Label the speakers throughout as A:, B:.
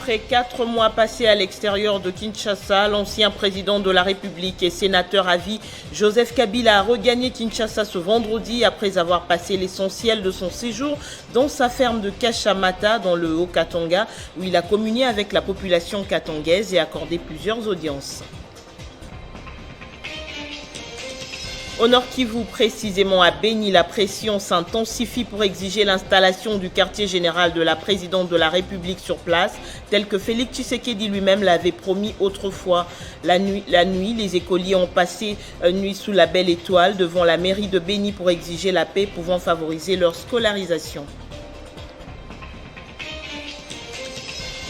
A: Après 4 mois passés à l'extérieur de Kinshasa, l'ancien président de la République et sénateur à vie, Joseph Kabila, a regagné Kinshasa ce vendredi après avoir passé l'essentiel de son séjour dans sa ferme de Kashamata dans le Haut-Katanga, où il a communié avec la population katangaise et accordé plusieurs audiences. Au Nord Kivu, précisément à Beni, la pression s'intensifie pour exiger l'installation du quartier général de la présidente de la République sur place, tel que Félix Tshisekedi lui-même l'avait promis autrefois. La nuit, les écoliers ont passé une nuit sous la belle étoile devant la mairie de Beni pour exiger la paix pouvant favoriser leur scolarisation.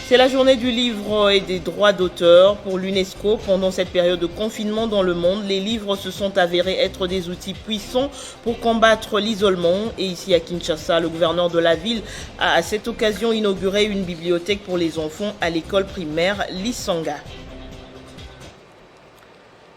A: C'est la journée du livre et des droits d'auteur pour l'UNESCO. Pendant cette période de confinement dans le monde, les livres se sont avérés être des outils puissants pour combattre l'isolement. Et ici à Kinshasa, le gouverneur de la ville a à cette occasion inauguré une bibliothèque pour les enfants à l'école primaire Lisanga.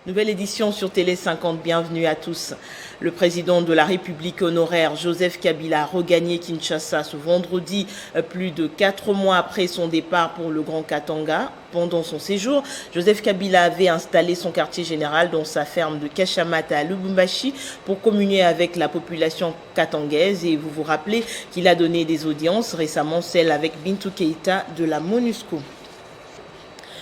A: Nouvelle édition sur Télé 50, bienvenue à tous. Le président de la République honoraire, Joseph Kabila, a regagné Kinshasa ce vendredi, plus de 4 mois après son départ pour le Grand Katanga. Pendant son séjour, Joseph Kabila avait installé son quartier général dans sa ferme de Kashamata à Lubumbashi pour communier avec la population katangaise. Et vous vous rappelez qu'il a donné des audiences, récemment celle avec Bintou Keïta de la MONUSCO.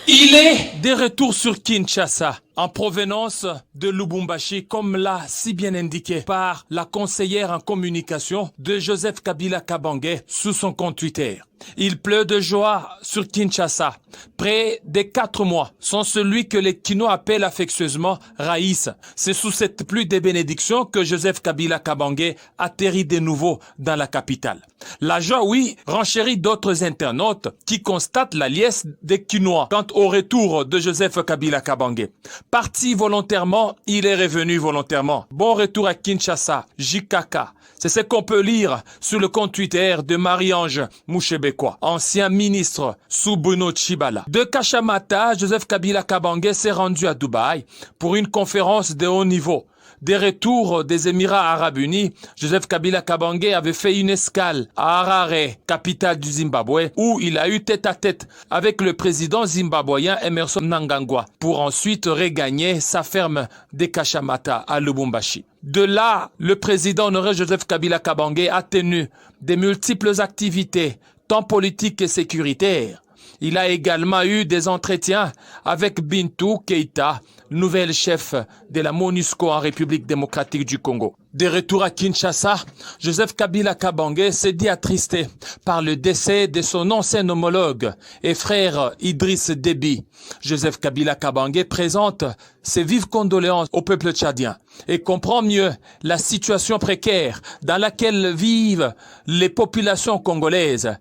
B: Il est de retour sur Kinshasa, en provenance de Lubumbashi, comme l'a si bien indiqué par la conseillère en communication de Joseph Kabila Kabange sous son compte Twitter. Il pleut de joie sur Kinshasa. Près de 4 mois sont celui que les Kinois appellent affectueusement Raïs. C'est sous cette pluie de bénédictions que Joseph Kabila Kabange atterrit de nouveau dans la capitale. La joie, oui, renchérit d'autres internautes qui constatent la liesse des Kinois quant au retour de Joseph Kabila Kabange. Parti volontairement, il est revenu volontairement. Bon retour à Kinshasa, JKK. C'est ce qu'on peut lire sur le compte Twitter de Marie-Ange Mouchebekwa, ancien ministre sous Bruno Tshibala. De Kashamata, Joseph Kabila Kabange s'est rendu à Dubaï pour une conférence de haut niveau. Des retours des Émirats Arabes Unis, Joseph Kabila Kabange avait fait une escale à Harare, capitale du Zimbabwe, où il a eu tête-à-tête avec le président zimbabwéen Emmerson Mnangagwa, pour ensuite regagner sa ferme de Kashamata à Lubumbashi. De là, le président honoré Joseph Kabila Kabange a tenu de multiples activités, tant politiques que sécuritaires. Il a également eu des entretiens avec Bintou Keïta, nouvelle chef de la MONUSCO en République démocratique du Congo. De retour à Kinshasa, Joseph Kabila Kabange s'est dit attristé par le décès de son ancien homologue et frère Idriss Déby. Joseph Kabila Kabange présente ses vives condoléances au peuple tchadien et comprend mieux la situation précaire dans laquelle vivent les populations congolaises.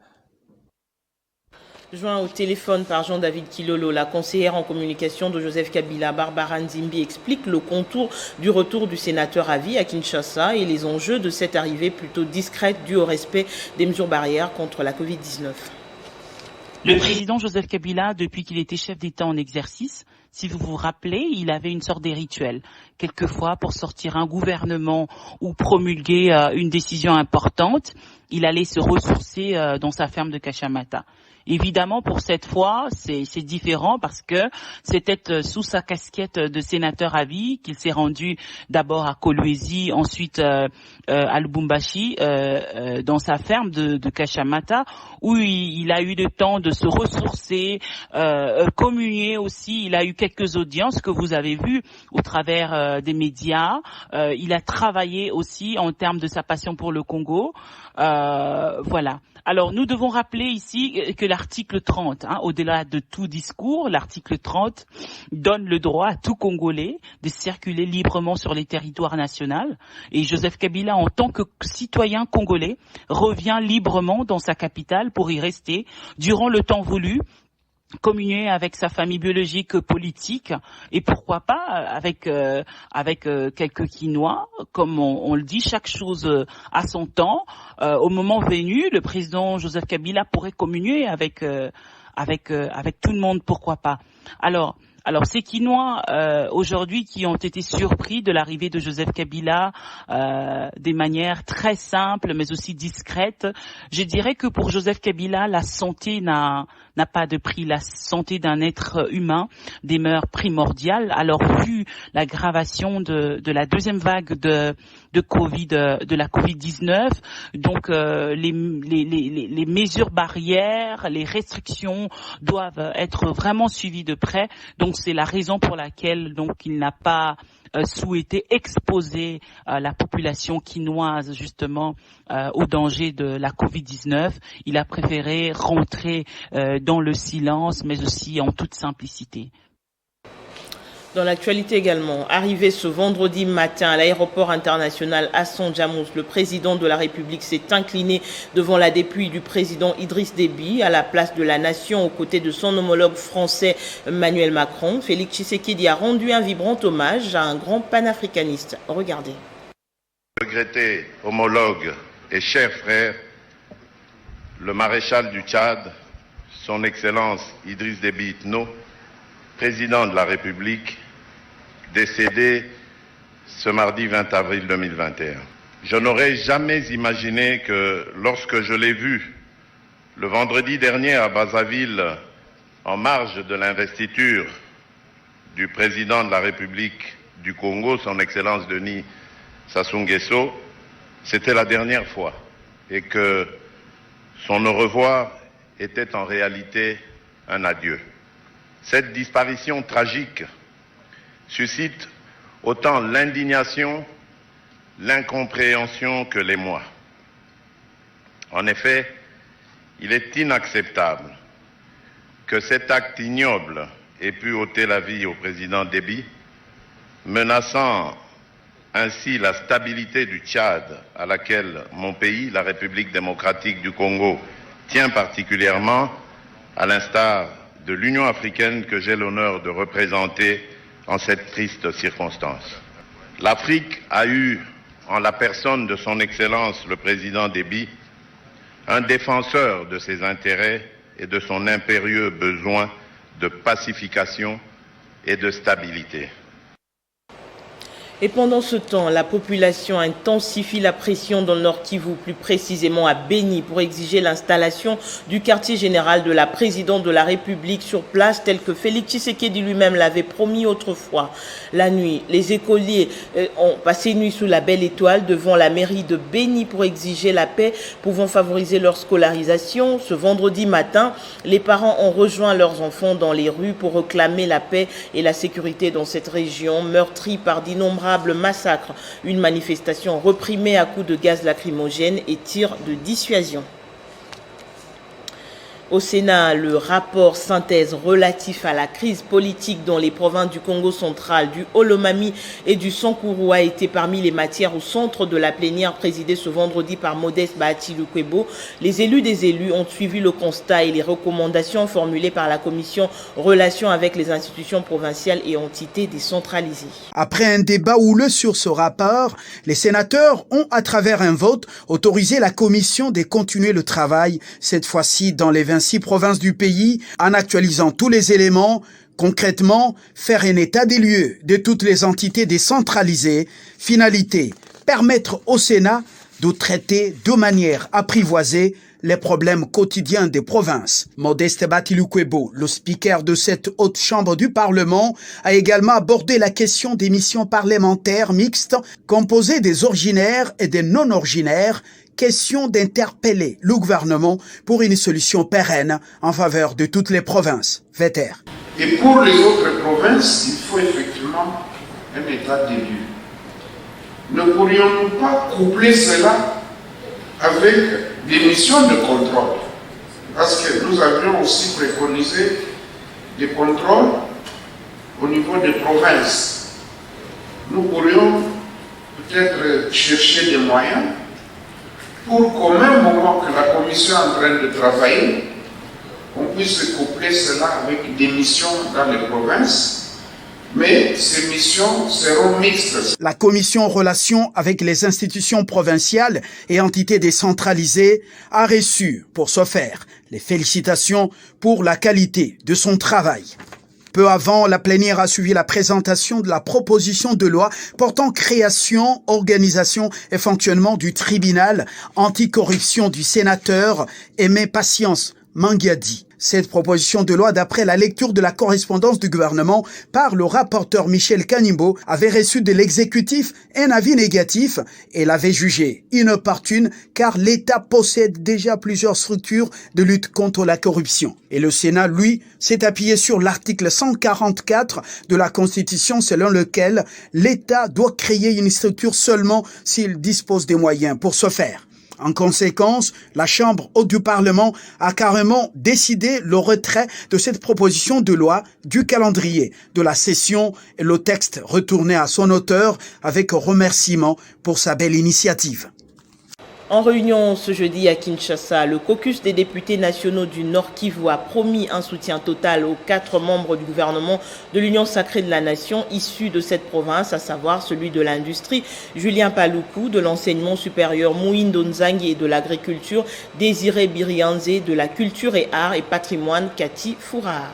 A: Joint au téléphone par Jean-David Kilolo, la conseillère en communication de Joseph Kabila, Barbara Nzimbi, explique le contour du retour du sénateur à vie à Kinshasa et les enjeux de cette arrivée plutôt discrète due au respect des mesures barrières contre la Covid-19.
C: Le président Joseph Kabila, depuis qu'il était chef d'État en exercice, si vous vous rappelez, il avait une sorte de rituel. Quelquefois, pour sortir un gouvernement ou promulguer une décision importante, il allait se ressourcer dans sa ferme de Kashamata. Évidemment, pour cette fois, c'est différent parce que c'était sous sa casquette de sénateur à vie qu'il s'est rendu d'abord à Kolwezi, ensuite à Lubumbashi, dans sa ferme de Kashamata, où il a eu le temps de se ressourcer, communier aussi. Il a eu quelques audiences que vous avez vues au travers des médias. Il a travaillé aussi en termes de sa passion pour le Congo. Voilà. Alors, nous devons rappeler ici que l'article 30, au-delà de tout discours, l'article 30 donne le droit à tout Congolais de circuler librement sur les territoires nationaux. Et Joseph Kabila, en tant que citoyen congolais, revient librement dans sa capitale pour y rester durant le temps voulu, communier avec sa famille biologique politique et pourquoi pas avec quelques Kinois, comme on le dit, chaque chose à son temps. Au moment venu, le président Joseph Kabila pourrait communier avec tout le monde, pourquoi pas. Alors ces Kinois aujourd'hui qui ont été surpris de l'arrivée de Joseph Kabila des manières très simples mais aussi discrètes, je dirais que pour Joseph Kabila, la santé n'a n'a pas de prix. La santé d'un être humain demeure primordiale. Alors, vu l'aggravation de la deuxième vague de la Covid-19, donc les mesures barrières, les restrictions doivent être vraiment suivies de près. Donc, c'est la raison pour laquelle donc il n'a pas souhaité exposer la population quinoise justement au danger de la Covid-19. Il a préféré rentrer dans le silence, mais aussi en toute simplicité.
A: Dans l'actualité également, arrivé ce vendredi matin à l'aéroport international Hassan Djamouz, le président de la République s'est incliné devant la dépouille du président Idriss Déby à la place de la nation aux côtés de son homologue français Emmanuel Macron. Félix Tshisekedi a rendu un vibrant hommage à un grand panafricaniste. Regardez.
D: Regretté homologue et cher frère, le maréchal du Tchad, son Excellence Idriss Déby Itno, président de la République, décédé ce mardi 20 avril 2021. Je n'aurais jamais imaginé que lorsque je l'ai vu le vendredi dernier à Brazzaville, en marge de l'investiture du président de la République du Congo, son Excellence Denis Sassou Nguesso, c'était la dernière fois et que son au revoir était en réalité un adieu. Cette disparition tragique suscite autant l'indignation, l'incompréhension que l'émoi. En effet, il est inacceptable que cet acte ignoble ait pu ôter la vie au président Déby, menaçant ainsi la stabilité du Tchad, à laquelle mon pays, la République démocratique du Congo, tient particulièrement, à l'instar de l'Union africaine que j'ai l'honneur de représenter en cette triste circonstance. L'Afrique a eu, en la personne de son Excellence le président Déby, un défenseur de ses intérêts et de son impérieux besoin de pacification et de stabilité.
A: Et pendant ce temps, la population intensifie la pression dans le Nord Kivu, plus précisément à Béni, pour exiger l'installation du quartier général de la présidente de la République sur place, tel que Félix Tshisekedi lui-même l'avait promis autrefois. La nuit, les écoliers ont passé une nuit sous la belle étoile devant la mairie de Béni pour exiger la paix, pouvant favoriser leur scolarisation. Ce vendredi matin, les parents ont rejoint leurs enfants dans les rues pour réclamer la paix et la sécurité dans cette région, meurtrie par d'innombrables massacre, une manifestation reprimée à coups de gaz lacrymogène et tirs de dissuasion. Au Sénat, le rapport synthèse relatif à la crise politique dans les provinces du Congo central, du Olomami et du Sankuru a été parmi les matières au centre de la plénière présidée ce vendredi par Modeste Bahati Lukwebo. Les élus des élus ont suivi le constat et les recommandations formulées par la commission Relations avec les institutions provinciales et entités décentralisées.
E: Après un débat houleux sur ce rapport, les sénateurs ont, à travers un vote, autorisé la commission de continuer le travail, cette fois-ci dans les 26 provinces du pays, en actualisant tous les éléments. Concrètement, faire un état des lieux de toutes les entités décentralisées. Finalité, permettre au Sénat de traiter de manière apprivoisée les problèmes quotidiens des provinces. Modeste Bahati Lukwebo, le speaker de cette haute chambre du Parlement, a également abordé la question des missions parlementaires mixtes composées des originaires et des non-originaires. Question d'interpeller le gouvernement pour une solution pérenne en faveur de toutes les provinces. Vetter.
F: Et pour les autres provinces, il faut effectivement un état des lieux. Ne pourrions-nous pas coupler cela avec des missions de contrôle? Parce que nous avions aussi préconisé des contrôles au niveau des provinces. Nous pourrions peut-être chercher des moyens pour qu'au même moment que la commission est en train de travailler, on puisse coupler cela avec des missions dans les provinces, mais ces missions seront mixtes.
E: La commission en relation avec les institutions provinciales et entités décentralisées a reçu, pour ce faire, les félicitations pour la qualité de son travail. Peu avant, la plénière a suivi la présentation de la proposition de loi portant création, organisation et fonctionnement du tribunal anticorruption du sénateur Aimé Patience Mangiadi. Cette proposition de loi, d'après la lecture de la correspondance du gouvernement par le rapporteur Michel Kanimbo, avait reçu de l'exécutif un avis négatif et l'avait jugé inopportune car l'État possède déjà plusieurs structures de lutte contre la corruption. Et le Sénat, lui, s'est appuyé sur l'article 144 de la Constitution selon lequel l'État doit créer une structure seulement s'il dispose des moyens pour ce faire. En conséquence, la Chambre haute du Parlement a carrément décidé le retrait de cette proposition de loi du calendrier de la session et le texte retourné à son auteur avec remerciement pour sa belle initiative.
A: En réunion ce jeudi à Kinshasa, le caucus des députés nationaux du Nord Kivu a promis un soutien total aux 4 membres du gouvernement de l'Union sacrée de la nation issus de cette province, à savoir celui de l'industrie, Julien Paluku, de l'enseignement supérieur Muhindo Nzangi et de l'agriculture, Désiré Birianze, de la culture et art et patrimoine, Cathy Fourard.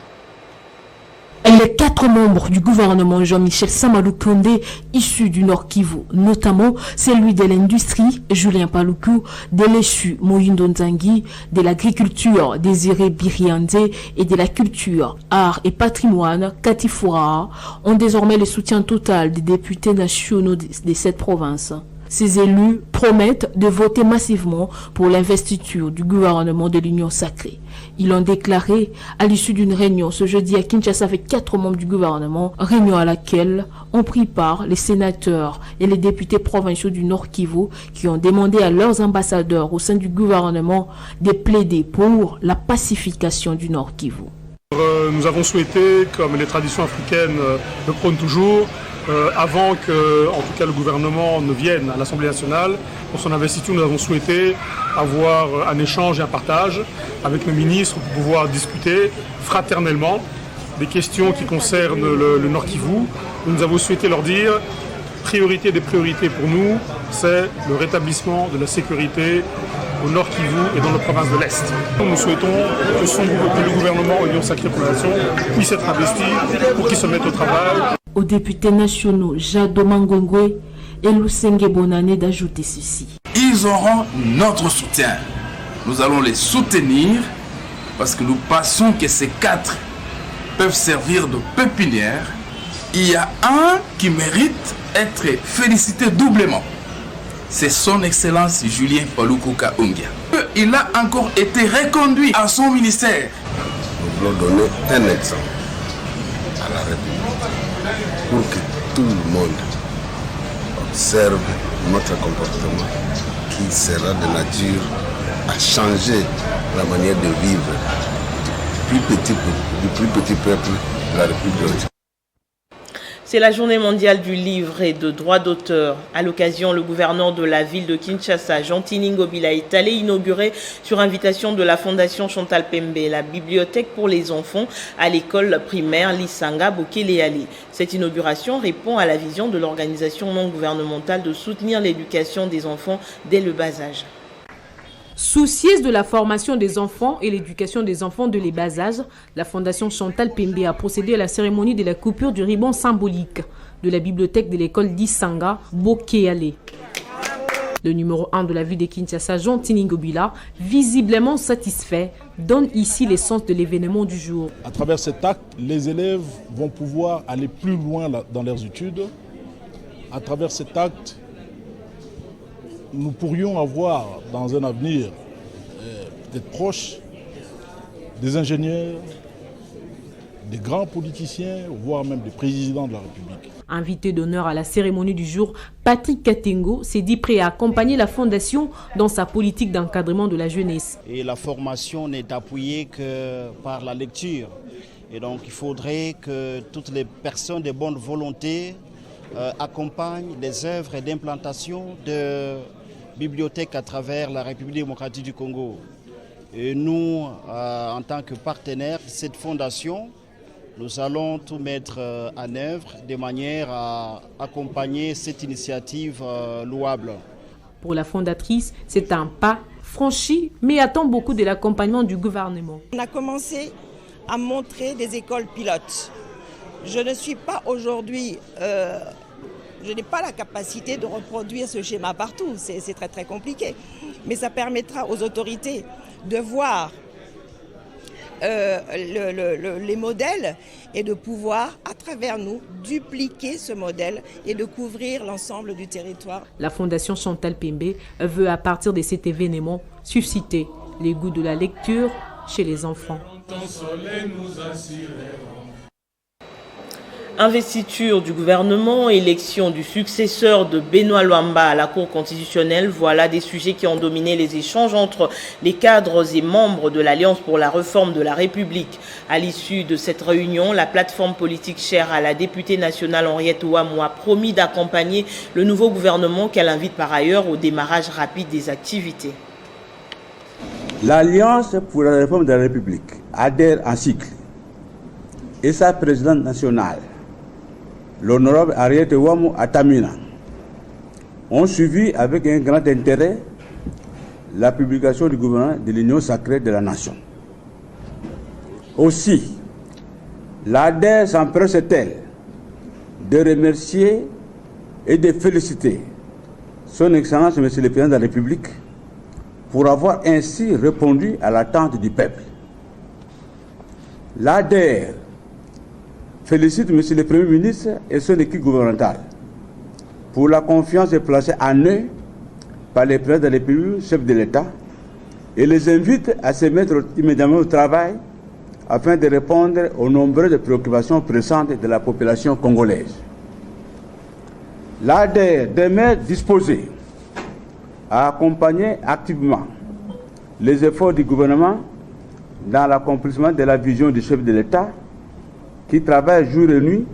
G: Les 4 membres du gouvernement Jean-Michel Samadou Kondé, issus du Nord Kivu, notamment celui de l'industrie, Julien Paluku, de l'échu Muhindo Nzangi, de l'agriculture, Désiré Birianze et de la culture, art et patrimoine, Cathy Fourard, ont désormais le soutien total des députés nationaux de cette province. Ces élus promettent de voter massivement pour l'investiture du gouvernement de l'Union sacrée. Ils l'ont déclaré à l'issue d'une réunion ce jeudi à Kinshasa avec 4 membres du gouvernement, réunion à laquelle ont pris part les sénateurs et les députés provinciaux du Nord Kivu qui ont demandé à leurs ambassadeurs au sein du gouvernement de plaider pour la pacification du Nord Kivu.
H: Nous avons souhaité, comme les traditions africaines le prônent toujours, avant que, en tout cas, le gouvernement ne vienne à l'Assemblée nationale, pour son investiture, nous avons souhaité avoir un échange et un partage avec nos ministres pour pouvoir discuter fraternellement des questions qui concernent le Nord Kivu. Nous avons souhaité leur dire, priorité des priorités pour nous, c'est le rétablissement de la sécurité au Nord Kivu et dans les provinces de l'Est. Nous souhaitons que le gouvernement Union Sacrée pour la Nation puisse être investi pour qu'il se mette au travail.
G: Aux députés nationaux Jado Mangwengwe et Lusenge Bonane d'ajouter ceci.
I: Ils auront notre soutien. Nous allons les soutenir parce que nous pensons que ces 4 peuvent servir de pépinière. Il y a un qui mérite d'être félicité doublement. C'est son Excellence Julien Paluku Kahungia. Il a encore été reconduit à son ministère.
J: Nous voulons donner un exemple à la République pour que tout le monde observe notre comportement qui sera de nature à changer la manière de vivre du plus petit peuple de la République.
A: C'est la journée mondiale du livre et de droits d'auteur. À l'occasion, le gouverneur de la ville de Kinshasa, Jean Tiningo Bila, est allé inaugurer sur invitation de la Fondation Chantal Pembe la bibliothèque pour les enfants à l'école primaire Lisanga Bokeleale. Cette inauguration répond à la vision de l'organisation non gouvernementale de soutenir l'éducation des enfants dès le bas âge.
K: Soucieuse de la formation des enfants et l'éducation des enfants de les bas âge, la Fondation Chantal Pembe a procédé à la cérémonie de la coupure du ruban symbolique de la bibliothèque de l'école d'Isanga, Bokeleale. Le numéro 1 de la ville de Kinshasa, Jean Tiningo Bila, visiblement satisfait, donne ici l'essence de l'événement du jour.
L: À travers cet acte, les élèves vont pouvoir aller plus loin dans leurs études. À travers cet acte, nous pourrions avoir dans un avenir peut-être proche des ingénieurs, des grands politiciens, voire même des présidents de la République.
K: Invité d'honneur à la cérémonie du jour, Patrick Katengo s'est dit prêt à accompagner la Fondation dans sa politique d'encadrement de la jeunesse.
M: Et la formation n'est appuyée que par la lecture. Et donc il faudrait que toutes les personnes de bonne volonté accompagnent les œuvres d'implantation de bibliothèques à travers la République démocratique du Congo. Et nous, en tant que partenaires de cette fondation, nous allons tout mettre en œuvre de manière à accompagner cette initiative louable.
K: Pour la fondatrice, c'est un pas franchi, mais attend beaucoup de l'accompagnement du gouvernement.
N: On a commencé à montrer des écoles pilotes. Je ne suis pas aujourd'hui... Je n'ai pas la capacité de reproduire ce schéma partout, c'est très très compliqué. Mais ça permettra aux autorités de voir les modèles et de pouvoir, à travers nous, dupliquer ce modèle et de couvrir l'ensemble du territoire.
K: La Fondation Chantal Pembe veut, à partir de cet événement, susciter les goûts de la lecture chez les enfants.
A: Investiture du gouvernement, élection du successeur de Benoît Luamba à la Cour constitutionnelle, voilà des sujets qui ont dominé les échanges entre les cadres et membres de l'Alliance pour la réforme de la République. À l'issue de cette réunion, la plateforme politique chère à la députée nationale Henriette Ouamou a promis d'accompagner le nouveau gouvernement qu'elle invite par ailleurs au démarrage rapide des activités.
O: L'Alliance pour la réforme de la République adhère en cycle et sa présidente nationale, l'honorable Henriette Ouamou Atamina, ont suivi avec un grand intérêt la publication du gouvernement de l'Union sacrée de la nation. Aussi, l'ADER s'empresse-t-elle de remercier et de féliciter son Excellence Monsieur le Président de la République pour avoir ainsi répondu à l'attente du peuple. L'ADER félicite Monsieur le Premier ministre et son équipe gouvernementale pour la confiance placée en eux par les présidents de la République, chefs de l'État, et les invite à se mettre immédiatement au travail afin de répondre aux nombreuses préoccupations pressantes de la population congolaise. L'ADER demeure disposée à accompagner activement les efforts du gouvernement dans l'accomplissement de la vision du chef de l'État qui travaille jour et nuit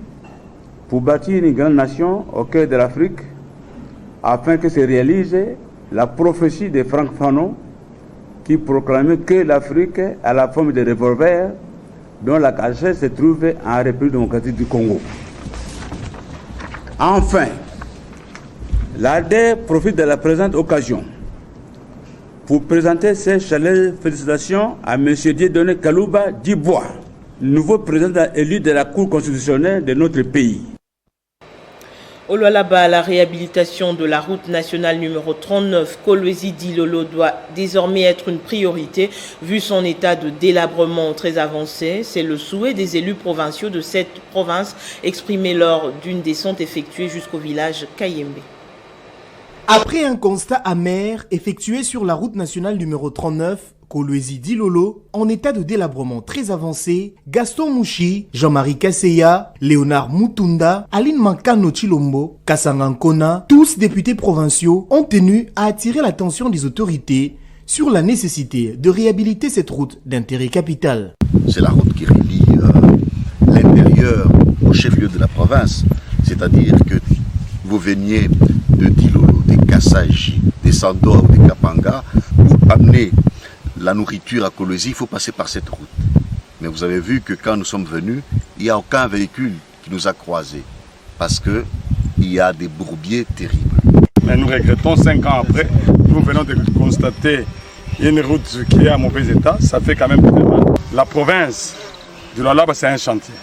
O: pour bâtir une grande nation au cœur de l'Afrique afin que se réalise la prophétie de Franck Fanon qui proclamait que l'Afrique a la forme de revolver dont la cachette se trouve en République démocratique du Congo. Enfin, l'ADER profite de la présente occasion pour présenter ses chaleureuses félicitations à M. Dieudonné Kalouba Dibois, nouveau président élu de la Cour constitutionnelle de notre pays.
A: Au Lualaba, la réhabilitation de la route nationale numéro 39 Kolwezi-Dilolo doit désormais être une priorité vu son état de délabrement très avancé. C'est le souhait des élus provinciaux de cette province exprimé lors d'une descente effectuée jusqu'au village Kayembe.
P: Après un constat amer effectué sur la route nationale numéro 39 Kolwezi-Dilolo, en état de délabrement très avancé, Gaston Mouchi, Jean-Marie Kasseya, Léonard Mutunda, Aline Mankano Chilombo, Kassangankona, tous députés provinciaux ont tenu à attirer l'attention des autorités sur la nécessité de réhabiliter cette route d'intérêt capital.
Q: C'est la route qui relie l'intérieur au chef-lieu de la province, c'est-à-dire que vous veniez de Dilolo, des Kassaji, des Sandoa ou des Kapanga, pour amener la nourriture à Kolwezi, il faut passer par cette route. Mais vous avez vu que quand nous sommes venus, il n'y a aucun véhicule qui nous a croisés. Parce qu'il y a des bourbiers terribles.
R: Mais nous regrettons, 5 ans après, nous venons de constater une route qui est en mauvais état. Ça fait quand même très mal. La province du Lualaba, c'est un chantier.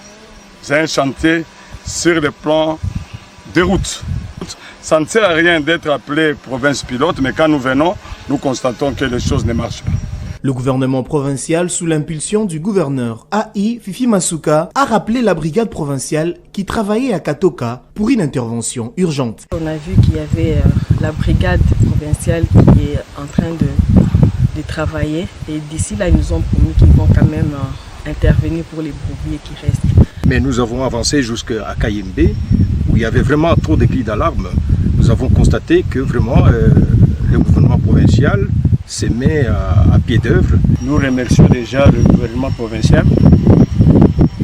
R: C'est un chantier sur le plan des routes. Ça ne sert à rien d'être appelé province pilote, mais quand nous venons, nous constatons que les choses ne marchent pas.
P: Le gouvernement provincial, sous l'impulsion du gouverneur AI Fifi Masuka, a rappelé la brigade provinciale qui travaillait à Katoka pour une intervention urgente.
S: On a vu qu'il y avait la brigade provinciale qui est en train de travailler et d'ici là, ils nous ont promis qu'ils vont quand même intervenir pour les bourbiers qui restent.
T: Mais nous avons avancé jusqu'à Kayembe où il y avait vraiment trop de cris d'alarme. Nous avons constaté que vraiment le gouvernement provincial se met à pied d'œuvre.
R: Nous remercions déjà le gouvernement provincial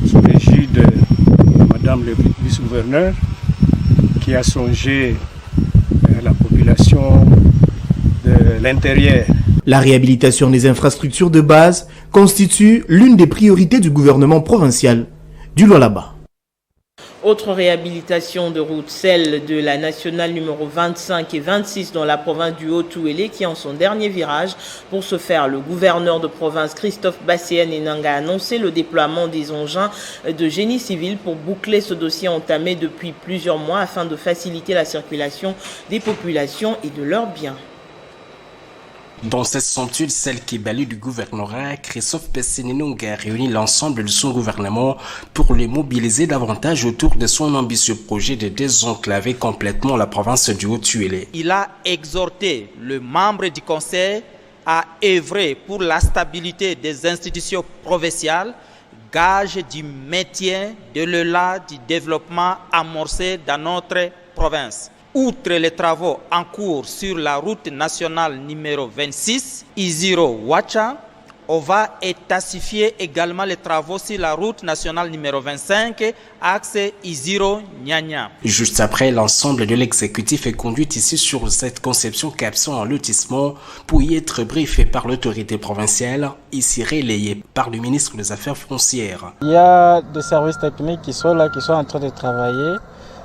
R: sous l'égide de Madame le vice-gouverneur qui a songé à la population de l'intérieur.
P: La réhabilitation des infrastructures de base constitue l'une des priorités du gouvernement provincial du Lualaba.
A: Autre réhabilitation de route, celle de la nationale numéro 25 et 26 dans la province du Haut-Touélé qui est en son dernier virage. Pour ce faire, le gouverneur de province Christophe Basséane-Enanga a annoncé le déploiement des engins de génie civil pour boucler ce dossier entamé depuis plusieurs mois afin de faciliter la circulation des populations et de leurs biens.
U: Dans cette centuile, celle qui est balayée du gouvernorat, Christophe Pessinenong a réuni l'ensemble de son gouvernement pour les mobiliser davantage autour de son ambitieux projet de désenclaver complètement la province du Haut-Tuélé.
V: Il a exhorté le membre du Conseil à œuvrer pour la stabilité des institutions provinciales, gage du maintien de l'élan du développement amorcé dans notre province. Outre les travaux en cours sur la route nationale numéro 26, Iziro-Wacha, on va intensifier également les travaux sur la route nationale numéro 25, axe Iziro-Nyanya.
U: Juste après, l'ensemble de l'exécutif est conduit ici sur cette conception capsule en lotissement pour y être briefé par l'autorité provinciale, ici relayée par le ministre des Affaires foncières.
W: Il y a des services techniques qui sont là, qui sont en train de travailler,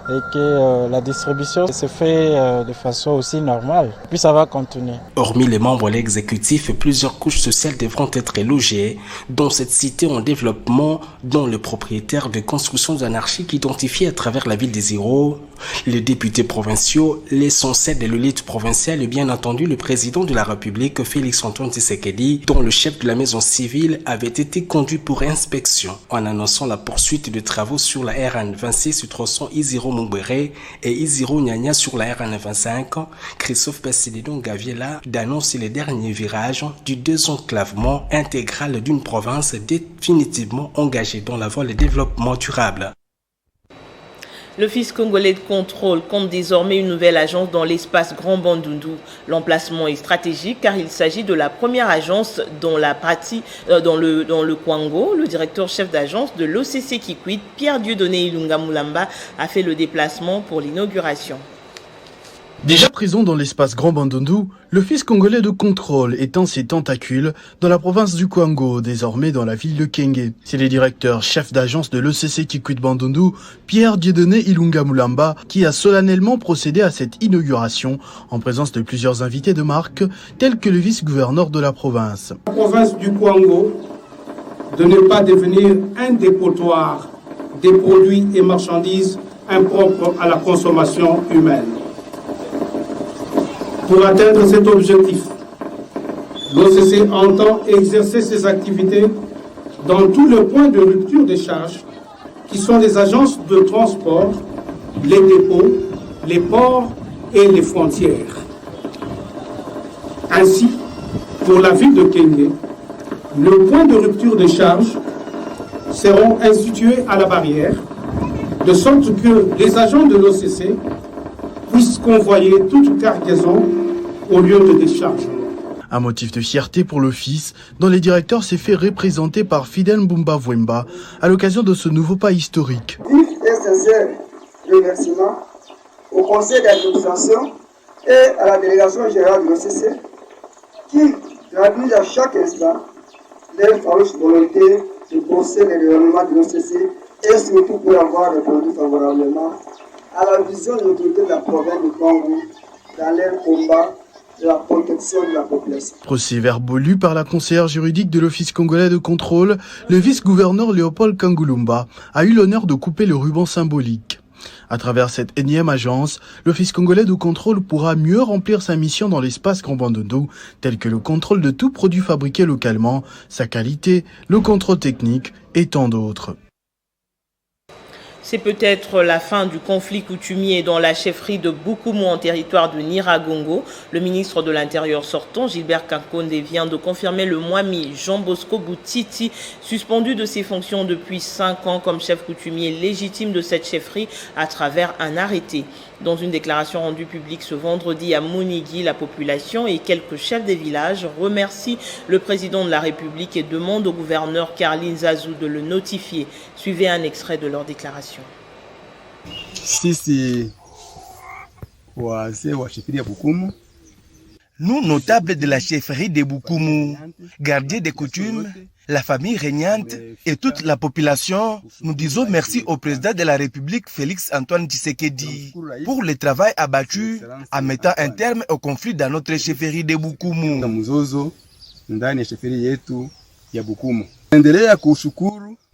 W: et que la distribution se fait de façon aussi normale. Puis ça va continuer.
U: Hormis les membres de l'exécutif, plusieurs couches sociales devront être logées dans cette cité en développement, dont le propriétaire de constructions anarchiques identifié à travers la ville des Zéros, les députés provinciaux, l'essentiel de l'élite provinciale et bien entendu le président de la République, Félix-Antoine Tshisekedi, dont le chef de la maison civile avait été conduit pour inspection en annonçant la poursuite de travaux sur la RN 26 sur tronçon Iziro-Mumbere et Iziro-Nyanya sur la RN 25. Christophe Pessinenong vient là d'annoncer les derniers virages du désenclavement intégral d'une province définitivement engagée dans la voie du développement durable.
A: L'Office congolais de contrôle compte désormais une nouvelle agence dans l'espace Grand Bandundu. L'emplacement est stratégique car il s'agit de la première agence dans le Kwango. Le directeur chef d'agence de l'OCC Kikwit, Pierre Dieudonné Ilunga Mulamba, a fait le déplacement pour l'inauguration.
E: Déjà présent dans l'espace Grand Bandundu, l'Office congolais de contrôle étend ses tentacules dans la province du Kwango, désormais dans la ville de Kenge. C'est le directeur chef d'agence de l'OCC Kikwit Bandundu, Pierre Dieudonné Ilunga Mulamba, qui a solennellement procédé à cette inauguration en présence de plusieurs invités de marque, tels que le vice-gouverneur de la province.
X: La province du Kwango de ne pas devenir un dépotoir des produits et marchandises impropres à la consommation humaine. Pour atteindre cet objectif, l'OCC entend exercer ses activités dans tous les points de rupture des charges qui sont les agences de transport, les dépôts, les ports et les frontières. Ainsi, pour la ville de Kenge, le point de rupture des charges seront institués à la barrière, de sorte que les agents de l'OCC puissent convoyer toute cargaison au lieu de décharge.
E: Un motif de fierté pour l'office, dont le directeur s'est fait représenter par Fidel Mbumba Vwemba à l'occasion de ce nouveau pas historique.
Y: Vif et sincère remerciement au conseil d'administration et à la délégation générale de l'OCC qui traduisent à chaque instant leur farouche volonté de bosser le gouvernement de l'OCC et surtout pour avoir répondu favorablement à la vision de l'autorité de la province du Congo dans leur combat de la protection de la population.
E: Procès-verbaux lus par la conseillère juridique de l'Office congolais de contrôle, le vice-gouverneur Léopold Kangulumba a eu l'honneur de couper le ruban symbolique. À travers cette énième agence, l'Office congolais de contrôle pourra mieux remplir sa mission dans l'espace Grand Bandundu, tel que le contrôle de tout produit fabriqué localement, sa qualité, le contrôle technique et tant d'autres.
A: C'est peut-être la fin du conflit coutumier dans la chefferie de Bukumu en territoire de Nyiragongo. Le ministre de l'Intérieur sortant, Gilbert Kankonde, vient de confirmer le Mwami Jean Bosco Boutiti, suspendu de ses fonctions depuis 5 ans comme chef coutumier légitime de cette chefferie à travers un arrêté. Dans une déclaration rendue publique ce vendredi à Monigui, la population et quelques chefs des villages remercient le président de la République et demandent au gouverneur Karline Zazou de le notifier. Suivez un extrait de leur déclaration.
Z: Nous, notables de la chefferie de Bukumu, gardiens des coutumes, la famille régnante et toute la population, nous disons merci au président de la République, Félix-Antoine Tshisekedi, pour le travail abattu en mettant un terme au conflit dans notre chefferie de Bukumu.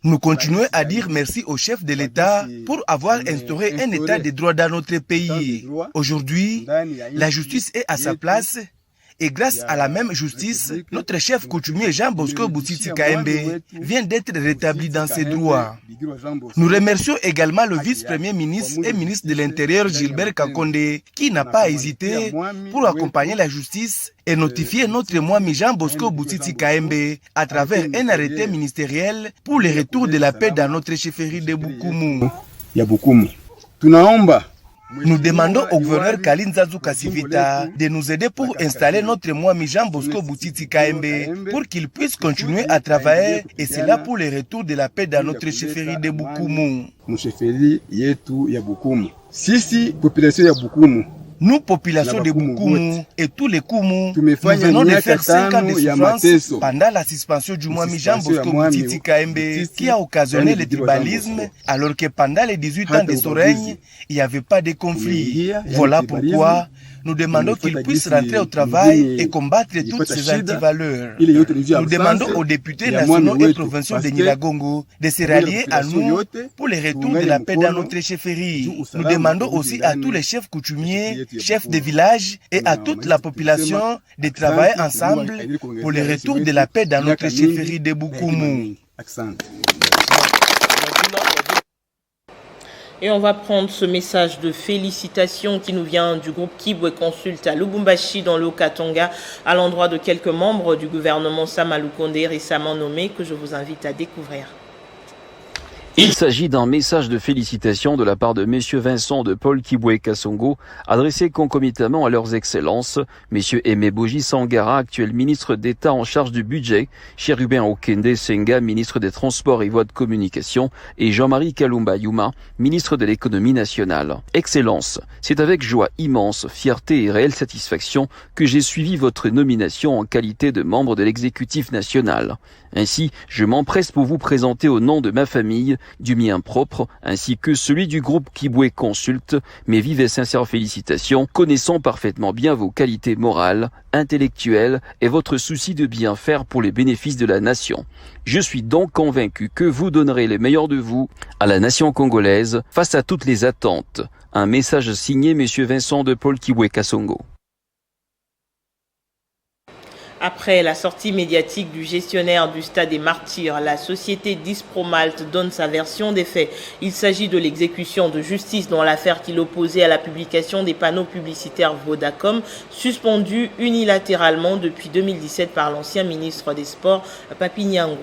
Z: Nous continuons à dire merci au chef de l'État pour avoir instauré un État de droit dans notre pays. Aujourd'hui, la justice est à sa place Et grâce à la même justice, notre chef coutumier Jean Bosco Boutiti Kaembe vient d'être rétabli dans ses droits. Nous remercions également le vice-premier ministre et ministre de l'Intérieur Gilbert Kakonde qui n'a pas hésité pour accompagner la justice et notifier notre Mwami Jean Bosco Boutiti Kaembe à travers un arrêté ministériel pour le retour de la paix dans notre chefferie de Bukumu. Nous demandons au gouverneur Kalinzazu Kasivita de nous aider pour installer notre Mwami Jean Bosco Boutiti Kaembe pour qu'il puisse continuer à travailler et cela pour le retour de la paix dans notre chefferie de Bukumu. Nous, population de Bukumu et tous les Kumu, nous venons de faire 5 ans de souffrance pendant la suspension du Mwami Jean Bosco Boutiti Kaembe qui a occasionné le tribalisme alors que pendant les 18 ans de son règne, il n'y avait pas de conflit. Voilà pourquoi nous demandons qu'il puisse rentrer au travail et combattre toutes ces antivaleurs. Nous demandons aux députés nationaux et provinciaux de Nyiragongo de se rallier à nous pour le retour de la paix dans notre chefferie. Nous demandons aussi à tous les chefs coutumiers, chefs de village et à toute la population de travailler ensemble pour le retour de la paix dans notre chefferie de Bukumu.
A: Et on va prendre ce message de félicitations qui nous vient du groupe Kibwe Consult à Lubumbashi dans le Haut-Katanga à l'endroit de quelques membres du gouvernement Sama Lukonde récemment nommés que je vous invite à découvrir.
B: Il s'agit d'un message de félicitations de la part de messieurs Vincent de Paul Kibwe Kasongo, adressé concomitamment à leurs excellences, messieurs Aimé Boji Sangara, actuel ministre d'État en charge du budget, Cherubin Okende Senga, ministre des Transports et Voies de Communication, et Jean-Marie Kalumba Yuma, ministre de l'Économie nationale. Excellences, c'est avec joie immense, fierté et réelle satisfaction que j'ai suivi votre nomination en qualité de membre de l'exécutif national. Ainsi, je m'empresse pour vous présenter au nom de ma famille, du mien propre, ainsi que celui du groupe Kibwe Consult, mes vives et sincères félicitations, connaissant parfaitement bien vos qualités morales, intellectuelles et votre souci de bien faire pour les bénéfices de la nation. Je suis donc convaincu que vous donnerez le meilleur de vous à la nation congolaise face à toutes les attentes. Un message signé M. Vincent de Paul Kibwe Kasongo.
A: Après la sortie médiatique du gestionnaire du Stade des Martyrs, la société Dispromalt donne sa version des faits. Il s'agit de l'exécution de justice dans l'affaire qui l'opposait à la publication des panneaux publicitaires Vodacom, suspendus unilatéralement depuis 2017 par l'ancien ministre des Sports, Papi Nyango.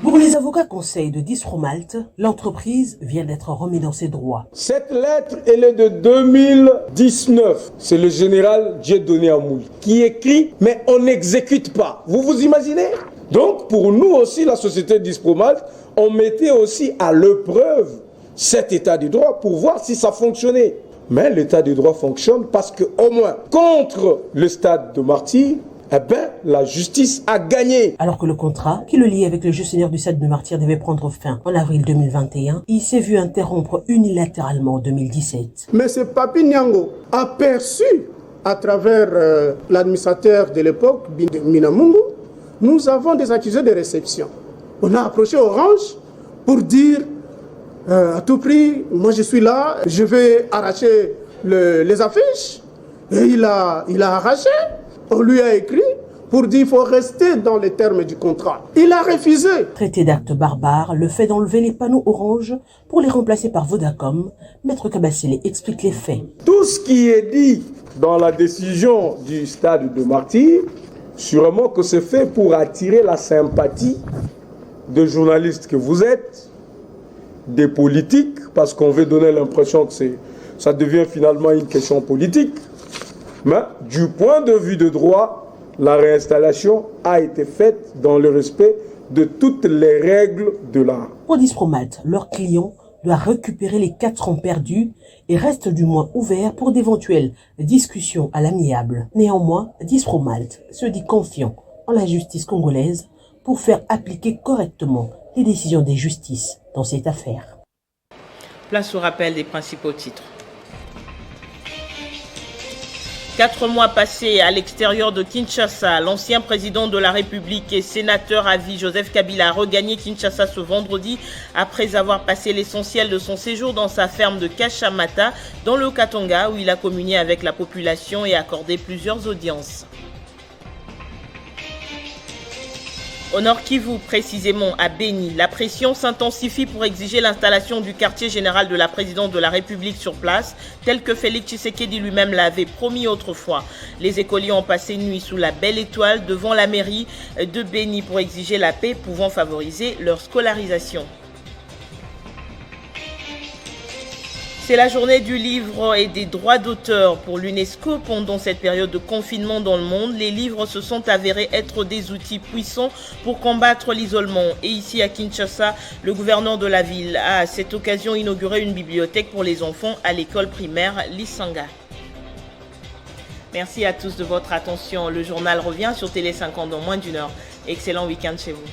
C: Pour les avocats conseils de Dispromalt, l'entreprise vient d'être remise dans ses droits.
D: Cette lettre, elle est de 2019. C'est le général Dieudonné Amouli qui écrit, mais on n'exécute pas. Vous vous imaginez? Donc, pour nous aussi, la société Dispromalt, on mettait aussi à l'épreuve cet état de droit pour voir si ça fonctionnait. Mais l'état de droit fonctionne parce que, au moins, contre le Stade de Martyrs, eh bien, la justice a gagné.
C: Alors que le contrat qui le liait avec le gestionnaire du Stade de Martyrs devait prendre fin en avril 2021, il s'est vu interrompre unilatéralement en 2017.
X: Mais ce Papi Nyango a perçu, à travers l'administrateur de l'époque, Minamungu, nous avons des accusés de réception. On a approché Orange pour dire, à tout prix, moi je suis là, je vais arracher les affiches. Et il a arraché. On lui a écrit pour dire qu'il faut rester dans les termes du contrat. Il a refusé.
C: Traité d'acte barbare, le fait d'enlever les panneaux orange pour les remplacer par Vodacom, Maître Kabasele explique les faits.
D: Tout ce qui est dit dans la décision du Stade de Martyrs, sûrement que c'est fait pour attirer la sympathie de journalistes que vous êtes, des politiques, parce qu'on veut donner l'impression que ça devient finalement une question politique. Mais du point de vue de droit, la réinstallation a été faite dans le respect de toutes les règles de l'art.
C: Pour Dispromalt, leur client doit récupérer les 4 ans perdus et reste du moins ouvert pour d'éventuelles discussions à l'amiable. Néanmoins, Dispromalt se dit confiant en la justice congolaise pour faire appliquer correctement les décisions des justices dans cette affaire.
A: Place au rappel des principaux titres. 4 mois passés à l'extérieur de Kinshasa, l'ancien président de la République et sénateur à vie Joseph Kabila a regagné Kinshasa ce vendredi après avoir passé l'essentiel de son séjour dans sa ferme de Kashamata dans le Katanga où il a communié avec la population et accordé plusieurs audiences. Au Nord Kivu, précisément à Beni, la pression s'intensifie pour exiger l'installation du quartier général de la présidente de la République sur place, tel que Félix Tshisekedi lui-même l'avait promis autrefois. Les écoliers ont passé une nuit sous la belle étoile devant la mairie de Beni pour exiger la paix pouvant favoriser leur scolarisation. C'est la journée du livre et des droits d'auteur pour l'UNESCO. Pendant cette période de confinement dans le monde, les livres se sont avérés être des outils puissants pour combattre l'isolement. Et ici à Kinshasa, le gouverneur de la ville a à cette occasion inauguré une bibliothèque pour les enfants à l'école primaire Lisanga. Merci à tous de votre attention. Le journal revient sur Télé 50 dans moins d'une heure. Excellent week-end chez vous.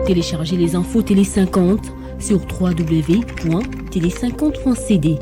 F: Téléchargez les infos Télé 50 sur www.tele50.cd.